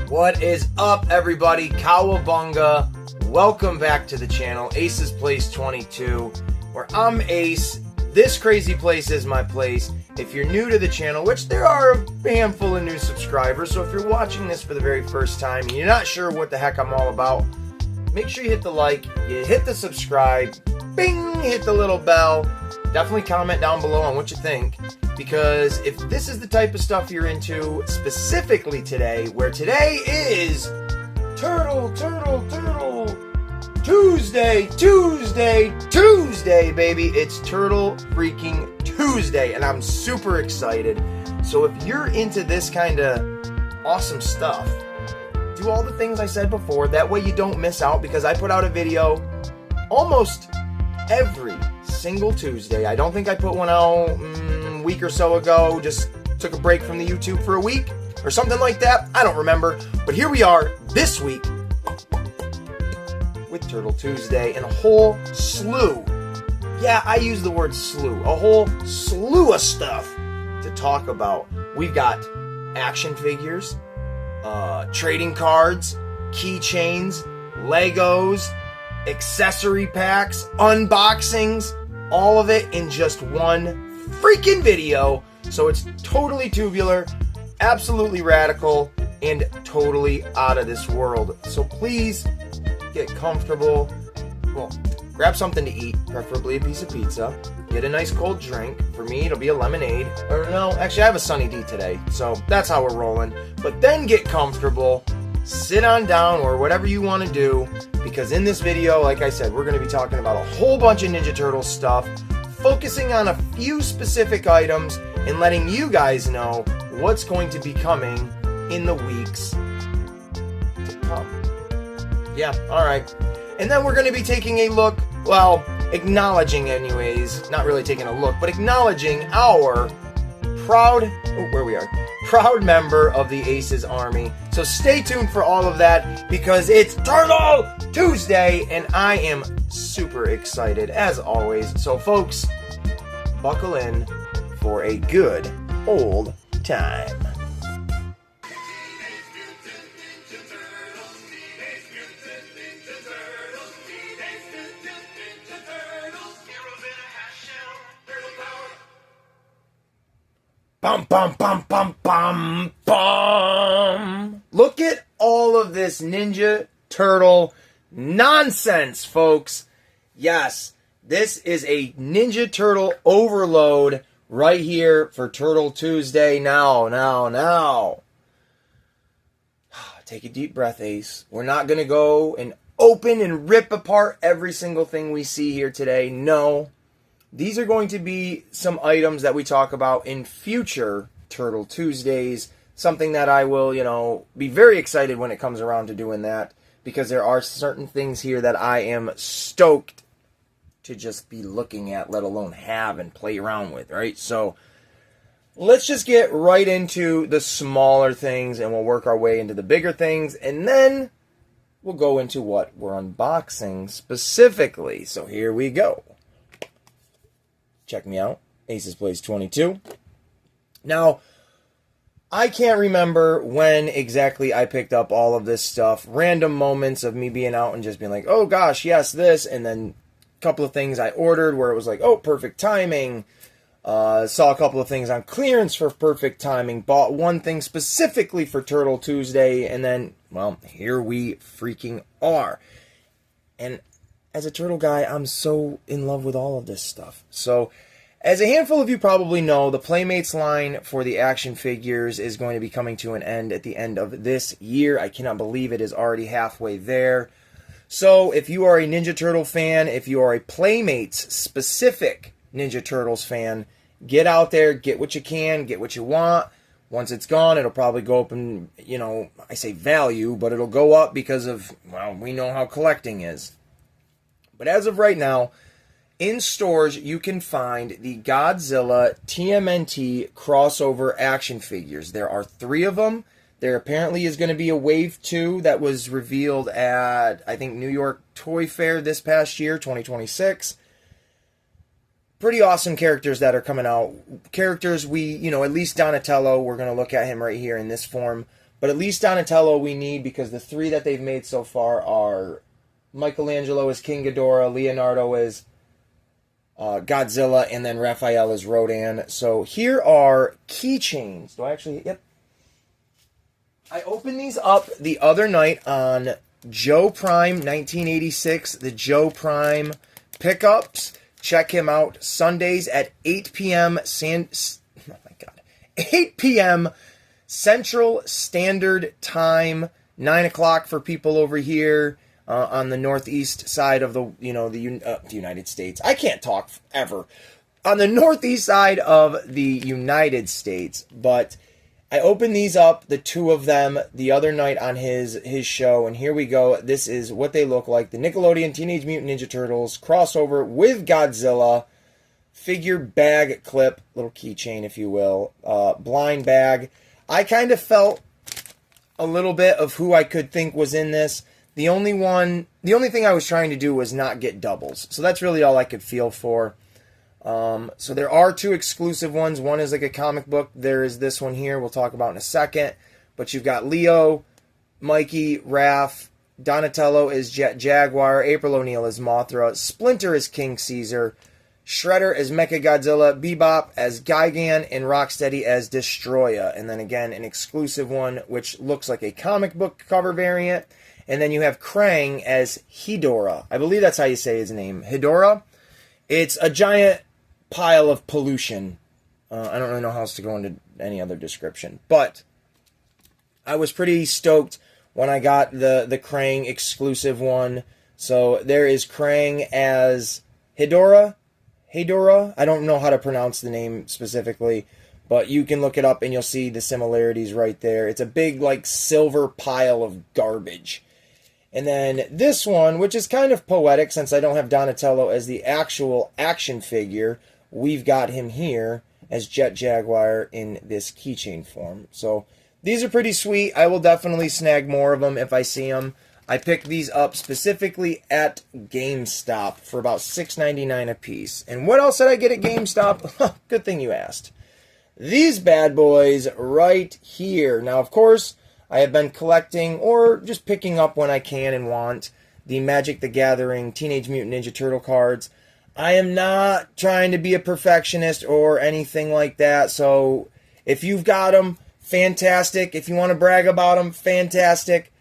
What is up, everybody? Cowabunga. Welcome back to the channel, Ace's Place 22, where I'm Ace. This crazy place is my place. If you're new to the channel, which there are a handful of new subscribers, so if you're watching this for the very first time and you're not sure what the heck I'm all about, make sure you hit the like, you hit the subscribe, bing, hit the little bell. Definitely comment down below on what you think, because if this is the type of stuff you're into, specifically today, where today is Turtle Tuesday, baby. It's Turtle freaking Tuesday, and I'm super excited. So if you're into this kind of awesome stuff, do all the things I said before. That way you don't miss out, because I put out a video almost every single Tuesday. I don't think I put one out a week or so ago. Just took a break from the YouTube for a week or something like that. I don't remember. But here we are this week with Turtle Tuesday and a whole slew. Yeah, I use the word slew. A whole slew of stuff to talk about. We've got action figures, trading cards, keychains, Legos, accessory packs, unboxings, all of it in just one freaking video. So it's totally tubular, absolutely radical, and totally out of this world. So please get comfortable. Well, grab something to eat, preferably a piece of pizza. Get a nice cold drink. For me, it'll be a lemonade. Or no, actually I have a Sunny D today, so that's how we're rolling. But then get comfortable, sit on down, or whatever you want to do, because in this video, like I said, we're going to be talking about a whole bunch of Ninja Turtle stuff, focusing on a few specific items, and letting you guys know what's going to be coming in the weeks to come. Yeah, alright. And then we're going to be taking a look, well, acknowledging anyways, not really taking a look, but acknowledging our proud member of the Aces Army. So stay tuned for all of that, because it's Turtle Tuesday, and I am super excited as always. So folks, buckle in for a good old time. Bum, bum, bum, bum, bum, bum. Look at all of this Ninja Turtle nonsense, folks. Yes, this is a Ninja Turtle overload right here for Turtle Tuesday. Now. Take a deep breath, Ace. We're not going to go and open and rip apart every single thing we see here today. No. These are going to be some items that we talk about in future Turtle Tuesdays. Something that I will, be very excited when it comes around to doing that, because there are certain things here that I am stoked to just be looking at, let alone have and play around with, right? So let's just get right into the smaller things, and we'll work our way into the bigger things, and then we'll go into what we're unboxing specifically. So here we go. Check me out, Ace's Place 22. Now, I can't remember when exactly I picked up all of this stuff. Random moments of me being out and just being like, oh gosh, yes, this. And then a couple of things I ordered where it was like, oh, perfect timing. Saw a couple of things on clearance for perfect timing. Bought one thing specifically for Turtle Tuesday. And then, well, here we freaking are. And as a turtle guy, I'm so in love with all of this stuff. So, as a handful of you probably know, the Playmates line for the action figures is going to be coming to an end at the end of this year. I cannot believe it is already halfway there. So, if you are a Ninja Turtle fan, if you are a Playmates specific Ninja Turtles fan, get out there, get what you can, get what you want. Once it's gone, it'll probably go up in, I say value, but it'll go up because of, well, we know how collecting is. But as of right now, in stores, you can find the Godzilla TMNT crossover action figures. There are 3 of them. There apparently is going to be a Wave 2 that was revealed at, I think, New York Toy Fair this past year, 2026. Pretty awesome characters that are coming out. Characters at least Donatello, we're going to look at him right here in this form. But at least Donatello we need, because the 3 that they've made so far are Michelangelo as King Ghidorah, Leonardo as Godzilla, and then Raphael as Rodan. So here are keychains. Do I actually... Yep. I opened these up the other night on Joe Prime 1986, the Joe Prime pickups. Check him out Sundays at 8 p.m. 8 p.m. Central Standard Time, 9 o'clock for people over here on the northeast side of the United States. I can't talk ever. On the northeast side of the United States, but I opened these up, the 2 of them, the other night on his show, and here we go. This is what they look like. The Nickelodeon Teenage Mutant Ninja Turtles crossover with Godzilla figure bag clip, little keychain, if you will, blind bag. I kind of felt a little bit of who I could think was in this. The only thing I was trying to do was not get doubles, so that's really all I could feel for. So there are 2 exclusive ones. One is like a comic book. There is this one here we'll talk about in a second. But you've got Leo, Mikey, Raph, Donatello as Jet Jaguar, April O'Neil as Mothra, Splinter as King Caesar, Shredder as Mechagodzilla, Bebop as Gigan, and Rocksteady as Destroya. And then again, an exclusive one which looks like a comic book cover variant. And then you have Krang as Hedorah. I believe that's how you say his name. Hedorah. It's a giant pile of pollution. I don't really know how else to go into any other description. But I was pretty stoked when I got the Krang exclusive one. So there is Krang as Hedorah. Hedorah. I don't know how to pronounce the name specifically, but you can look it up and you'll see the similarities right there. It's a big, like, silver pile of garbage. And then this one, which is kind of poetic since I don't have Donatello as the actual action figure, we've got him here as Jet Jaguar in this keychain form. So these are pretty sweet. I will definitely snag more of them if I see them. I picked these up specifically at GameStop for about $6.99 a piece. And what else did I get at GameStop? Good thing you asked. These bad boys right here. Now, of course, I have been collecting or just picking up when I can and want the Magic the Gathering Teenage Mutant Ninja Turtle cards. I am not trying to be a perfectionist or anything like that. So if you've got them, fantastic. If you want to brag about them, fantastic.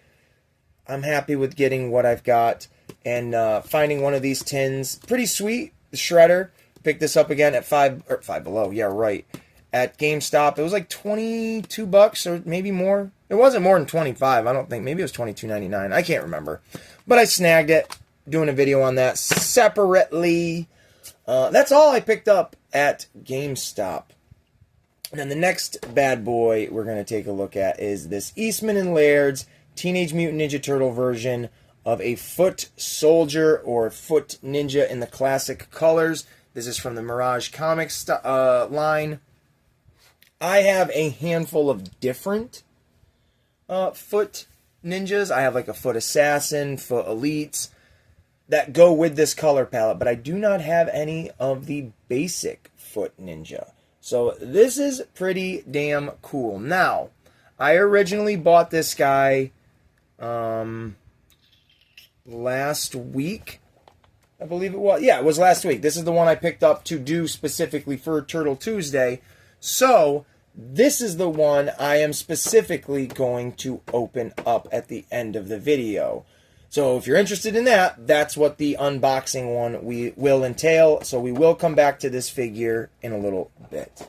I'm happy with getting what I've got and finding one of these tins. Pretty sweet. The Shredder. Picked this up again at Five Below. Yeah, right. At GameStop. It was like $22 or maybe more. It wasn't more than $25, I don't think. Maybe it was $22.99. I can't remember. But I snagged it. Doing a video on that separately. That's all I picked up at GameStop. And then the next bad boy we're going to take a look at is this Eastman and Laird's Teenage Mutant Ninja Turtle version of a Foot Soldier or Foot Ninja in the classic colors. This is from the Mirage Comics line. I have a handful of different Foot Ninjas. I have like a Foot Assassin, Foot Elites that go with this color palette, but I do not have any of the basic Foot Ninja. So this is pretty damn cool. Now, I originally bought this guy last week. I believe it was. Yeah, it was last week. This is the one I picked up to do specifically for Turtle Tuesday. So, this is the one I am specifically going to open up at the end of the video. So, if you're interested in that, that's what the unboxing one will entail. So, we will come back to this figure in a little bit.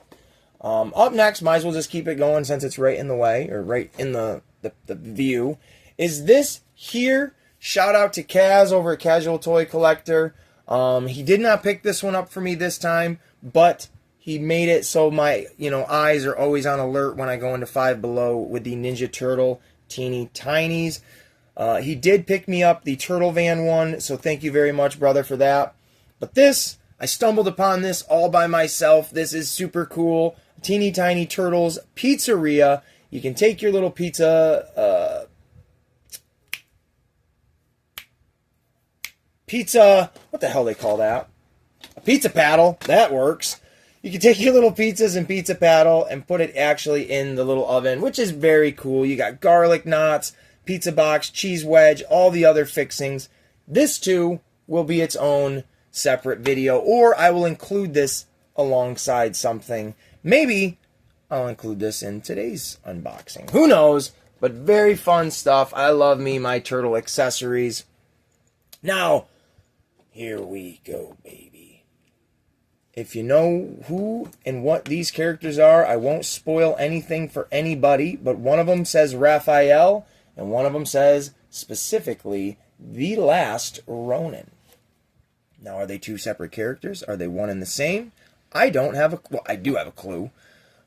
Up next, might as well just keep it going since it's right in the way, or right in the view, is this here. Shout out to Kaz over at Casual Toy Collector. He did not pick this one up for me this time, but he made it so my eyes are always on alert when I go into Five Below with the Ninja Turtle Teeny Tinies. He did pick me up the Turtle Van one, so thank you very much, brother, for that. But this, I stumbled upon this all by myself. This is super cool. Teeny Tiny Turtles Pizzeria. You can take your little pizza, what the hell they call that? A pizza paddle. That works. You can take your little pizzas and pizza paddle and put it actually in the little oven, which is very cool. You got garlic knots, pizza box, cheese wedge, all the other fixings. This too will be its own separate video, or I will include this alongside something. Maybe I'll include this in today's unboxing. Who knows? But very fun stuff. I love me my turtle accessories. Now, here we go, baby. If you know who and what these characters are, I won't spoil anything for anybody, but one of them says Raphael, and one of them says specifically The Last Ronin. Now, are they two separate characters? Are they one and the same? I don't have a... Well, I do have a clue.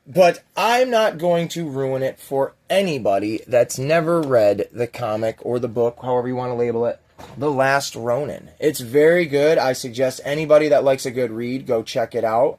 But I'm not going to ruin it for anybody that's never read the comic or the book, however you want to label it, The Last Ronin. It's very good. I suggest anybody that likes a good read, go check it out.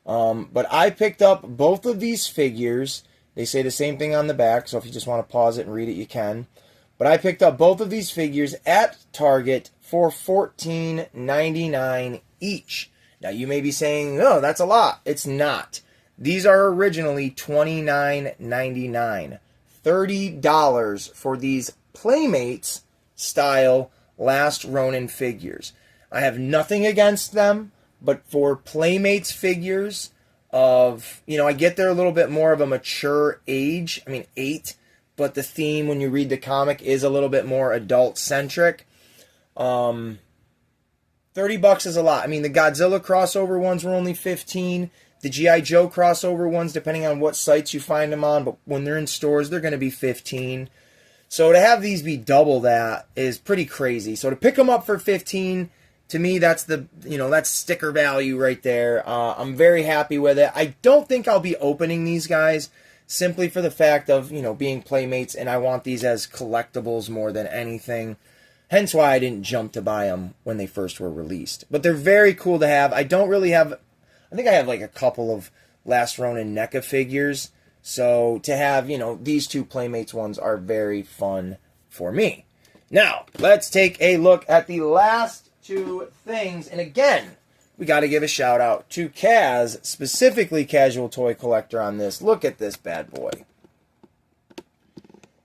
But I picked up both of these figures. They say the same thing on the back, so if you just want to pause it and read it, you can. But I picked up both of these figures at Target for $14.99 each. Now, you may be saying, oh, that's a lot. It's not. These are originally $29.99. $30 for these Playmates style Last Ronin figures. I have nothing against them, but for Playmates figures of, I get they're a little bit more of a mature age. 8, but the theme when you read the comic is a little bit more adult-centric. $30 is a lot. The Godzilla crossover ones were only $15. The G.I. Joe crossover ones, depending on what sites you find them on, but when they're in stores, they're going to be $15. So to have these be double that is pretty crazy. So to pick them up for $15, to me, that's that's sticker value right there. I'm very happy with it. I don't think I'll be opening these guys simply for the fact of, being Playmates, and I want these as collectibles more than anything. Hence why I didn't jump to buy them when they first were released. But they're very cool to have. I don't really have... I think I have like a couple of Last Ronin NECA figures. So to have, these two Playmates ones are very fun for me. Now, let's take a look at the last two things. And again, we got to give a shout out to Kaz, specifically Casual Toy Collector on this. Look at this bad boy.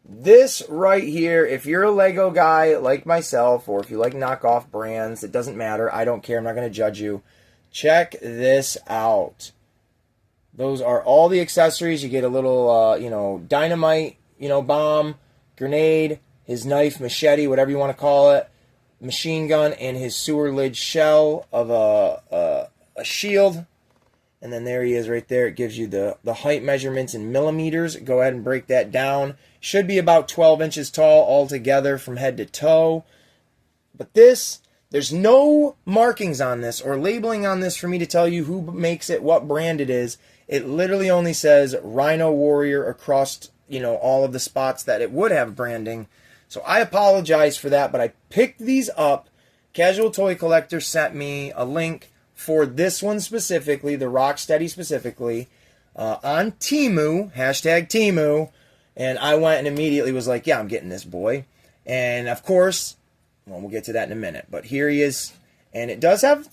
This right here, if you're a Lego guy like myself, or if you like knockoff brands, it doesn't matter. I don't care. I'm not going to judge you. Check this out. Those are all the accessories. You get a little, dynamite, bomb, grenade, his knife, machete, whatever you want to call it, machine gun, and his sewer lid shell of a shield. And then there he is right there. It gives you the height measurements in millimeters. Go ahead and break that down. Should be about 12 inches tall altogether from head to toe. But this... There's no markings on this or labeling on this for me to tell you who makes it, what brand it is. It literally only says Rhino Warrior across, all of the spots that it would have branding. So I apologize for that, but I picked these up. Casual Toy Collector sent me a link for this one specifically, the Rocksteady specifically, on Temu, #Temu. And I went and immediately was like, yeah, I'm getting this boy. And of course... Well, we'll get to that in a minute. But here he is. And it does have,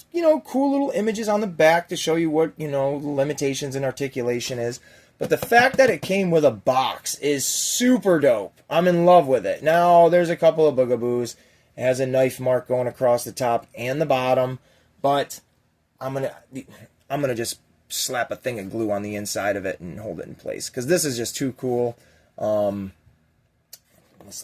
cool little images on the back to show you what, the limitations and articulation is. But the fact that it came with a box is super dope. I'm in love with it. Now, there's a couple of bugaboos. It has a knife mark going across the top and the bottom. But I'm gonna just slap a thing of glue on the inside of it and hold it in place. Because this is just too cool. Let's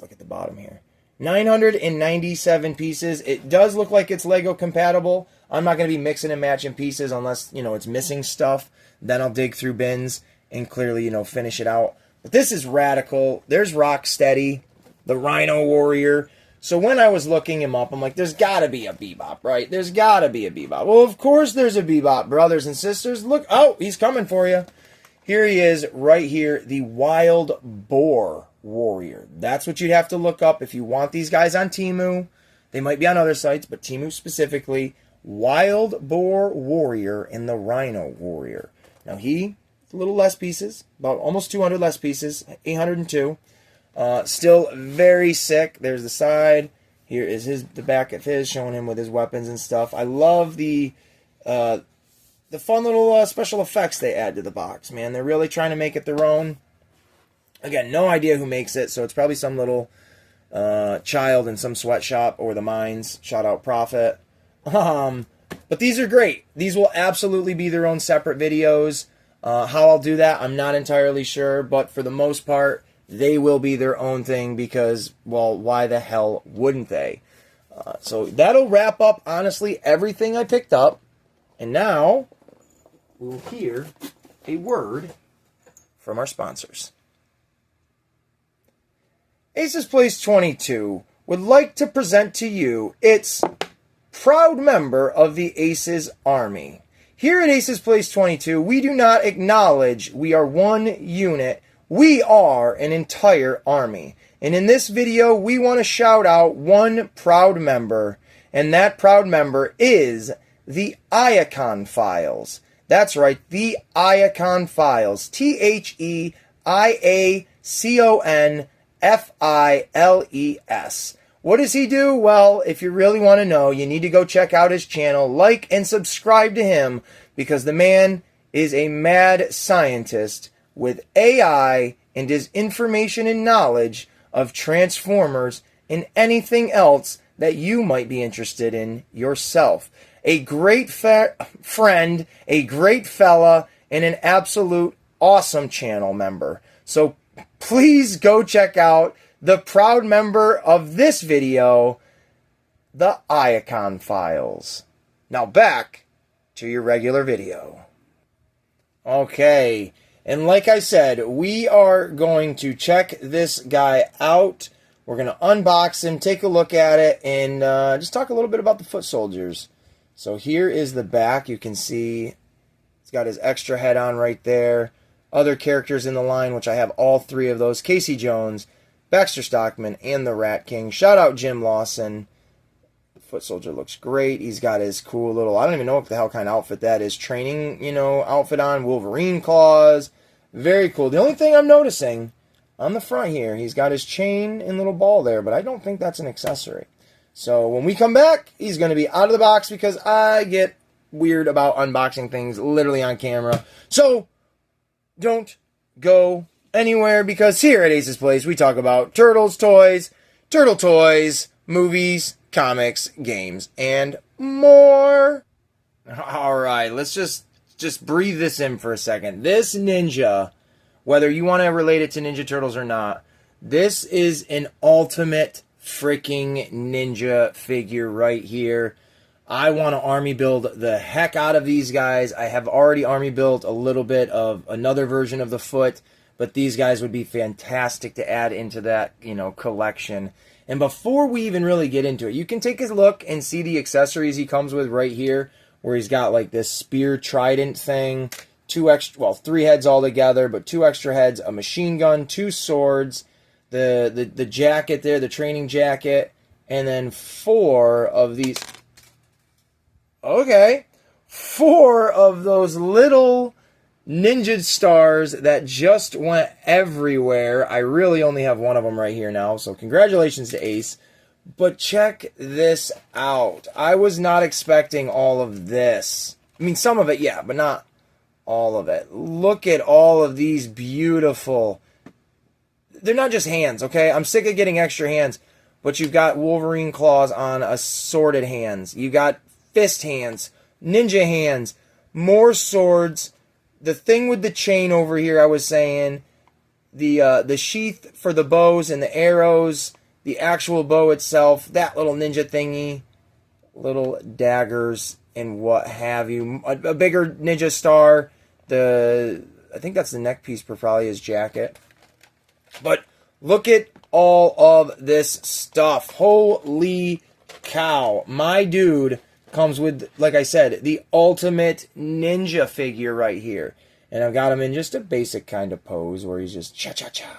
look at the bottom here. 997 pieces. It does look like it's Lego compatible. I'm not going to be mixing and matching pieces unless, it's missing stuff. Then I'll dig through bins and clearly, finish it out. But this is radical. There's Rocksteady, the Rhino Warrior. So when I was looking him up, I'm like, there's got to be a Bebop, right? There's got to be a Bebop. Well, of course there's a Bebop, brothers and sisters. Look, oh, he's coming for you. Here he is right here, the Wild Boar Warrior. That's what you'd have to look up if you want these guys on Temu. They might be on other sites, but Temu specifically. Wild Boar Warrior and the Rhino Warrior. Now a little less pieces, about almost 200 less pieces, 802. Still very sick. There's the side. Here is the back of his, showing him with his weapons and stuff. I love the the fun little special effects they add to the box, man. They're really trying to make it their own. Again, no idea who makes it, so it's probably some little child in some sweatshop or the mines. Shout out Profit. But these are great. These will absolutely be their own separate videos. How I'll do that, I'm not entirely sure, but for the most part, they will be their own thing because, well, why the hell wouldn't they? So that'll wrap up, honestly, everything I picked up. And now, we'll hear a word from our sponsors. Aces Place 22 would like to present to you its proud member of the Aces Army. Here at Aces Place 22, we do not acknowledge we are one unit. We are an entire army. And in this video, we want to shout out one proud member, and that proud member is the Iacon Files. That's right, the Iacon Files. TheIacon Files. What does he do? Well, if you really want to know, you need to go check out his channel, like and subscribe to him, because the man is a mad scientist with AI and his information and knowledge of Transformers and anything else that you might be interested in yourself. A great friend, a great fella, and an absolute awesome channel member. So please go check out the proud member of this video, the Iacon Files. Now back to your regular video. Okay, and like I said, we are going to check this guy out. We're going to unbox him, take a look at it, and just talk a little bit about the foot soldiers. So here is the back. You can see it's got his extra head on right there. Other characters in the line, which I have all three of those. Casey Jones, Baxter Stockman, and the Rat King. Shout out Jim Lawson. The foot soldier looks great. He's got his cool little, I don't even know what the hell kind of outfit that is. Training, outfit on. Wolverine claws. Very cool. The only thing I'm noticing on the front here, he's got his chain and little ball there, but I don't think that's an accessory. So when we come back, he's going to be out of the box because I get weird about unboxing things literally on camera. So don't go anywhere, because here at Ace's Place we talk about turtles, toys, turtle toys, movies, comics, games, and more. Alright, let's just breathe this in for a second. This ninja, whether you want to relate it to Ninja Turtles or not, this is an ultimate freaking ninja figure right here. I want to army build the heck out of these guys. I have already army built a little bit of another version of the foot, but these guys would be fantastic to add into that, collection. And before we even really get into it, you can take a look and see the accessories he comes with right here, where he's got like this spear trident thing, three heads all together, but 2 extra heads, a machine gun, 2 swords, the jacket there, the training jacket, and then 4 of these. Okay, 4 of those little ninja stars that just went everywhere. I really only have one of them right here now, so congratulations to Ace. But check this out. I was not expecting all of this. I mean, some of it, yeah, but not all of it. Look at all of these beautiful... They're not just hands, okay? I'm sick of getting extra hands, but you've got Wolverine claws on assorted hands. You got fist hands, ninja hands, more swords. The thing with the chain over here, I was saying, the sheath for the bows and the arrows, the actual bow itself, that little ninja thingy, little daggers and what have you. A bigger ninja star. I think that's the neck piece for probably his jacket. But look at all of this stuff. Holy cow. My dude comes with, like I said, the ultimate ninja figure right here. And I've got him in just a basic kind of pose where he's just cha-cha-cha,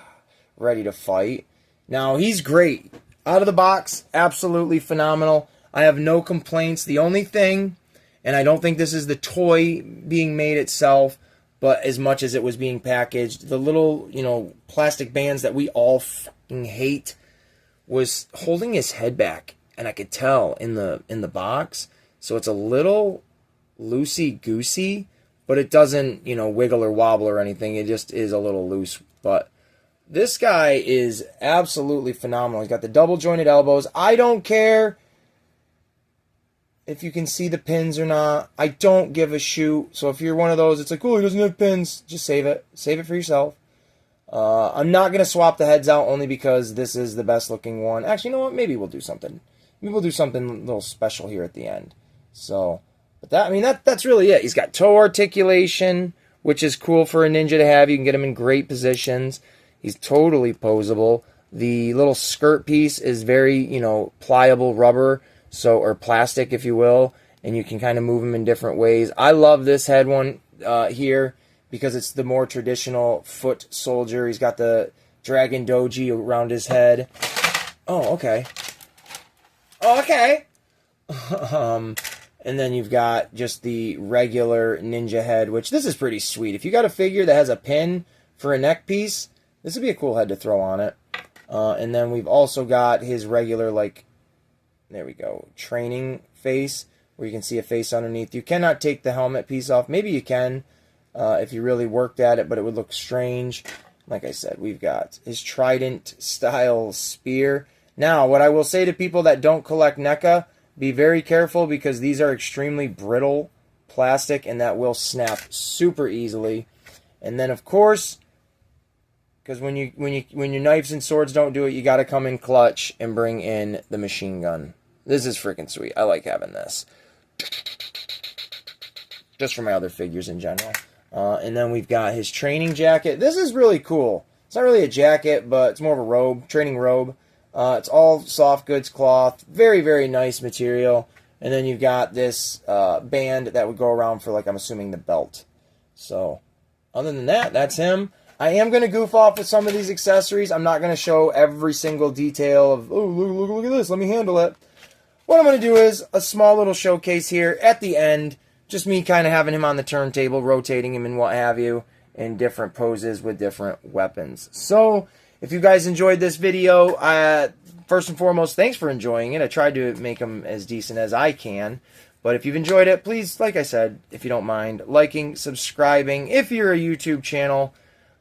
ready to fight. Now, he's great. Out of the box, absolutely phenomenal. I have no complaints. The only thing, and I don't think this is the toy being made itself, but as much as it was being packaged, the little, plastic bands that we all fucking hate was holding his head back. And I could tell in the box. So it's a little loosey-goosey, but it doesn't, wiggle or wobble or anything. It just is a little loose. But this guy is absolutely phenomenal. He's got the double jointed elbows. I don't care if you can see the pins or not. I don't give a shoot. So if you're one of those, it's like, oh, he doesn't have pins. Just save it. Save it for yourself. I'm not going to swap the heads out only because this is the best looking one. Actually, you know what? Maybe we'll do something. Maybe we'll do something a little special here at the end. So, but that's really it. He's got toe articulation, which is cool for a ninja to have. You can get him in great positions. He's totally posable. The little skirt piece is very, pliable rubber, or plastic, if you will, and you can kind of move him in different ways. I love this head one here because it's the more traditional foot soldier. He's got the dragon doji around his head. Oh, okay. Okay. And then you've got just the regular ninja head, which this is pretty sweet. If you got a figure that has a pin for a neck piece, this would be a cool head to throw on it. And then we've also got his regular, there we go, training face, where you can see a face underneath. You cannot take the helmet piece off. Maybe you can if you really worked at it, but it would look strange. Like I said, we've got his trident-style spear. Now, what I will say to people that don't collect NECA, be very careful because these are extremely brittle plastic and that will snap super easily. And then, of course, because when your knives and swords don't do it, you got to come in clutch and bring in the machine gun. This is freaking sweet. I like having this. Just for my other figures in general. And then we've got his training jacket. This is really cool. It's not really a jacket, but it's more of a robe, training robe. It's all soft goods cloth. Very, very nice material. And then you've got this band that would go around for, I'm assuming, the belt. So, other than that, that's him. I am going to goof off with some of these accessories. I'm not going to show every single detail of, oh, look at this, let me handle it. What I'm going to do is a small little showcase here at the end. Just me kind of having him on the turntable, rotating him and what have you, in different poses with different weapons. So, if you guys enjoyed this video, first and foremost, thanks for enjoying it. I tried to make them as decent as I can. But if you've enjoyed it, please, like I said, if you don't mind, liking, subscribing. If you're a YouTube channel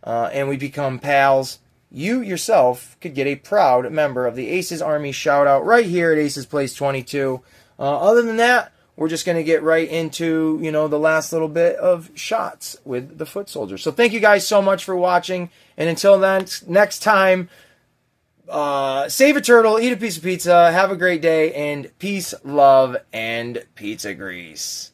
and we become pals, you yourself could get a proud member of the Aces Army shout-out right here at Aces Place 22. Other than that, we're just going to get right into, the last little bit of shots with the foot soldier. So thank you guys so much for watching. And until then, next time, save a turtle, eat a piece of pizza, have a great day, and peace, love, and pizza grease.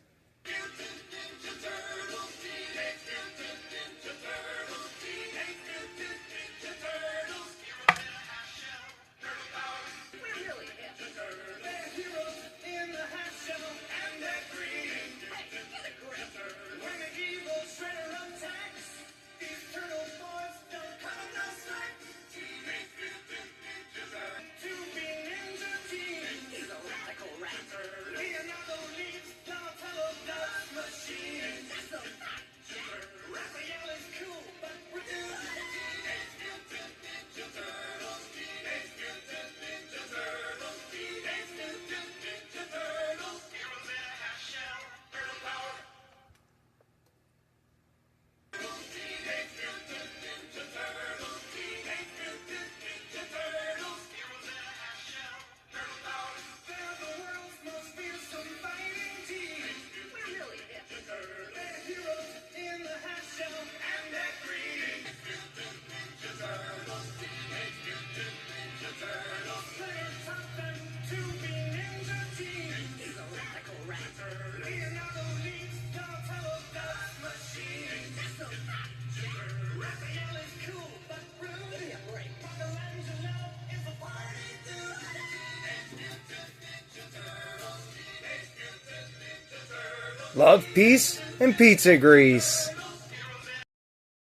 Love, peace, and pizza grease.